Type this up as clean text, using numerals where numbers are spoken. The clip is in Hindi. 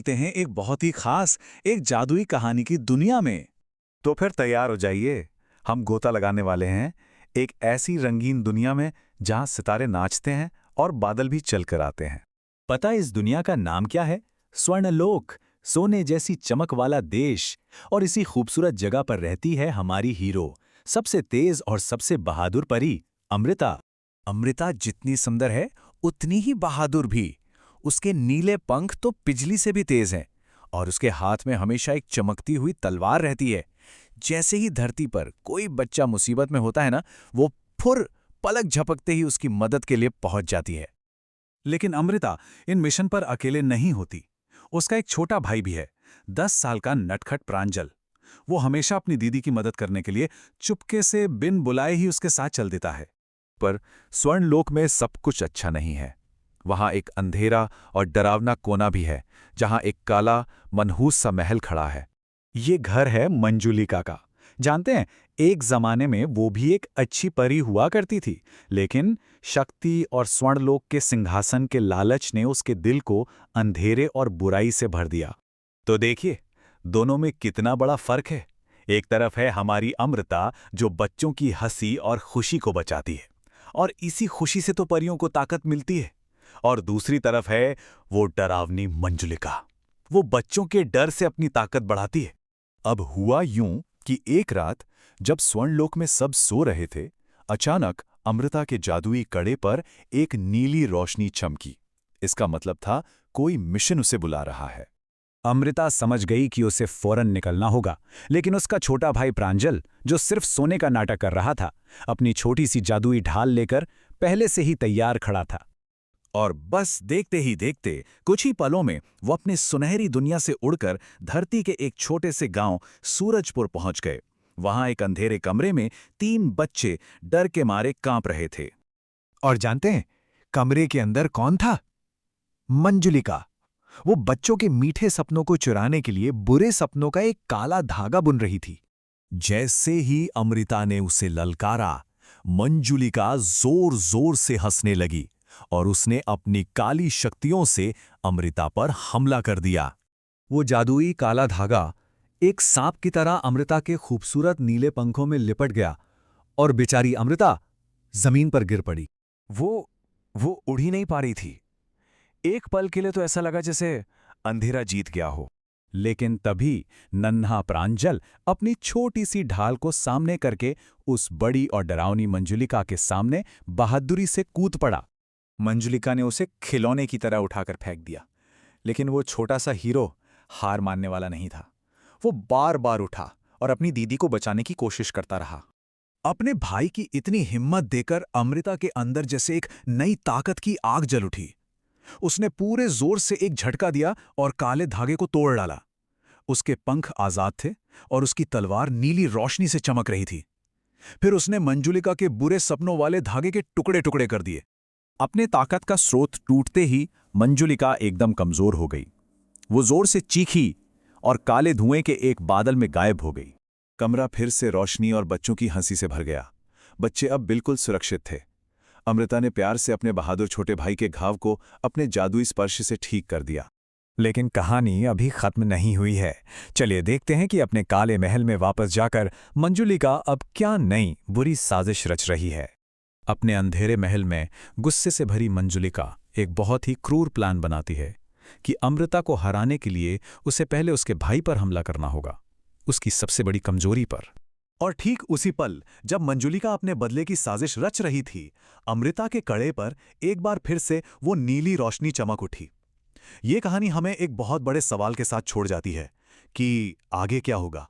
चलते हैं एक बहुत ही खास, एक जादुई कहानी की दुनिया में। तो फिर तैयार हो जाइए। हम गोता लगाने वाले हैं एक ऐसी रंगीन दुनिया में जहां सितारे नाचते हैं और बादल भी चल कर आते हैं। पता इस दुनिया का नाम क्या है? स्वर्णलोक, सोने जैसी चमक वाला देश। और इसी खूबसूरत जगह पर रहती है हमारी हीरो, सबसे तेज और सबसे बहादुर परी, अमृता। अमृता जितनी सुंदर है उतनी ही बहादुर भी। उसके नीले पंख तो बिजली से भी तेज हैं और उसके हाथ में हमेशा एक चमकती हुई तलवार रहती है। जैसे ही धरती पर कोई बच्चा मुसीबत में होता है ना, वो फुर पलक झपकते ही उसकी मदद के लिए पहुंच जाती है। लेकिन अमृता इन मिशन पर अकेले नहीं होती। उसका एक छोटा भाई भी है, 10 साल का नटखट प्रांजल। वो हमेशा अपनी दीदी की मदद करने के लिए चुपके से बिन बुलाए ही उसके साथ चल देता है। पर स्वर्णलोक में सब कुछ अच्छा नहीं है। वहां एक अंधेरा और डरावना कोना भी है, जहां एक काला मनहूस सा महल खड़ा है। ये घर है मंजुलिका का। जानते हैं, एक जमाने में वो भी एक अच्छी परी हुआ करती थी, लेकिन शक्ति और स्वर्णलोक के सिंहासन के लालच ने उसके दिल को अंधेरे और बुराई से भर दिया। तो देखिए, दोनों में कितना बड़ा फर्क है। एक तरफ है हमारी अमृता, जो बच्चों की हंसी और खुशी को बचाती है, और इसी खुशी से तो परियों को ताकत मिलती है। और दूसरी तरफ है वो डरावनी मंजुलिका, वो बच्चों के डर से अपनी ताकत बढ़ाती है। अब हुआ यूं कि एक रात जब स्वर्णलोक में सब सो रहे थे, अचानक अमृता के जादुई कड़े पर एक नीली रोशनी चमकी। इसका मतलब था कोई मिशन उसे बुला रहा है। अमृता समझ गई कि उसे फौरन निकलना होगा, लेकिन उसका छोटा भाई प्रांजल, जो सिर्फ सोने का नाटक कर रहा था, अपनी छोटी सी जादुई ढाल लेकर पहले से ही तैयार खड़ा था। और बस देखते ही देखते कुछ ही पलों में वो अपने सुनहरी दुनिया से उड़कर धरती के एक छोटे से गांव सूरजपुर पहुंच गए। वहां एक अंधेरे कमरे में 3 बच्चे डर के मारे कांप रहे थे। और जानते हैं कमरे के अंदर कौन था? मंजुलिका। वो बच्चों के मीठे सपनों को चुराने के लिए बुरे सपनों का एक काला धागा बुन रही थी। जैसे ही अमृता ने उसे ललकारा, मंजुलिका जोर जोर से हंसने लगी और उसने अपनी काली शक्तियों से अमृता पर हमला कर दिया। वो जादुई काला धागा एक सांप की तरह अमृता के खूबसूरत नीले पंखों में लिपट गया, और बेचारी अमृता जमीन पर गिर पड़ी। वो उड़ ही नहीं पा रही थी। एक पल के लिए तो ऐसा लगा जैसे अंधेरा जीत गया हो। लेकिन तभी नन्हा प्रांजल अपनी छोटी सी ढाल को सामने करके उस बड़ी और डरावनी मंजुलिका के सामने बहादुरी से कूद पड़ा। मंजुलिका ने उसे खिलौने की तरह उठाकर फेंक दिया, लेकिन वो छोटा सा हीरो हार मानने वाला नहीं था। वो बार बार उठा और अपनी दीदी को बचाने की कोशिश करता रहा। अपने भाई की इतनी हिम्मत देकर अमृता के अंदर जैसे एक नई ताकत की आग जल उठी। उसने पूरे जोर से एक झटका दिया और काले धागे को तोड़ डाला। उसके पंख आजाद थे और उसकी तलवार नीली रोशनी से चमक रही थी। फिर उसने मंजुलिका के बुरे सपनों वाले धागे के टुकड़े टुकड़े कर दिए। अपने ताकत का स्रोत टूटते ही मंजुलिका एकदम कमजोर हो गई। वो जोर से चीखी और काले धुएं के एक बादल में गायब हो गई। कमरा फिर से रोशनी और बच्चों की हंसी से भर गया। बच्चे अब बिल्कुल सुरक्षित थे। अमृता ने प्यार से अपने बहादुर छोटे भाई के घाव को अपने जादुई स्पर्श से ठीक कर दिया। लेकिन कहानी अभी खत्म नहीं हुई है। चलिए देखते हैं कि अपने काले महल में वापस जाकर मंजुलिका अब क्या नई बुरी साजिश रच रही है। अपने अंधेरे महल में गुस्से से भरी मंजुलिका एक बहुत ही क्रूर प्लान बनाती है कि अमृता को हराने के लिए उसे पहले उसके भाई पर हमला करना होगा, उसकी सबसे बड़ी कमजोरी पर। और ठीक उसी पल जब मंजुलिका अपने बदले की साजिश रच रही थी, अमृता के कड़े पर एक बार फिर से वो नीली रोशनी चमक उठी। ये कहानी हमें एक बहुत बड़े सवाल के साथ छोड़ जाती है कि आगे क्या होगा।